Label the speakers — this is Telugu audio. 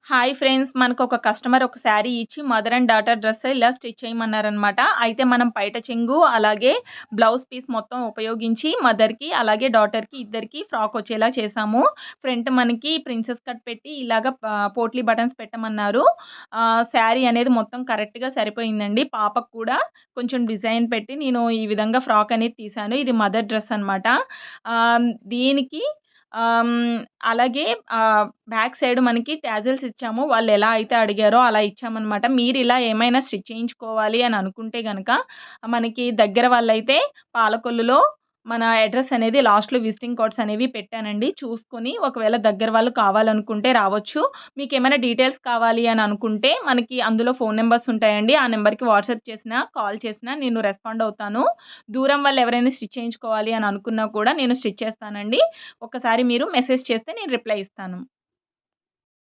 Speaker 1: Hi friends! మనకొక కస్టమర్ ఒక శారీ ఇచ్చి మదర్ అండ్ డాటర్ డ్రెస్ ఇలా స్టిచ్ చేయమన్నారనమాట. అయితే మనం పైట చెంగు, అలాగే బ్లౌజ్ పీస్ మొత్తం ఉపయోగించి మదర్‌కి, అలాగే డాటర్‌కి ఇద్దరికీ ఫ్రాక్ వచ్చేలా చేశాము. ఫ్రంట్ మనకి ప్రిన్సెస్ కట్ పెట్టి ఇలాగ పోట్లీ బటన్స్ పెట్టమన్నారు. శారీ అనేది మొత్తం కరెక్ట్‌గా సరిపోయిందండి. పాపకు కూడా కొంచెం డిజైన్ పెట్టి నేను ఈ విధంగా ఫ్రాక్ అనేది తీశాను. ఇది మదర్ డ్రెస్ అనమాట. దీనికి ఆహ్, హ్మ్, అలాగే బ్యాక్ సైడ్ మనకి టాజిల్స్ ఇచ్చాము. వాళ్ళెలా అయితే అడిగారో అలా ఇచ్చామనమాట. మీరిలా ఏమైనా స్టిచ్ చేయించుకోవాలి అని అనుకుంటే గనక, మనకి దగ్గర వాళ్ళైతే పాలకొల్లులో మన అడ్రెస్ అనేది లాస్ట్‌లో విజిటింగ్ కార్డ్స్ అనేవి పెట్టానండి. చూసుకొని ఒకవేళ దగ్గర వాళ్ళు కావాలనుకుంటే రావచ్చు. మీకేమైనా డీటెయిల్స్ కావాలి అని అనుకుంటే మనకి అందులో ఫోను నంబర్స్ ఉంటాయండి. ఆ నంబర్‌కి వాట్సాప్ చేసినా, కాల్ చేసినా నేను రెస్పాండ్ అవుతాను. దూరం వాళ్ళు ఎవరైనా స్టిచ్ చేయించుకోవాలి అని అనుకున్నా కూడా నేను స్టిచ్ చేస్తానండి. ఒక్కసారి మీరు మెసేజ్ చేస్తే నేను రిప్లై ఇస్తాను.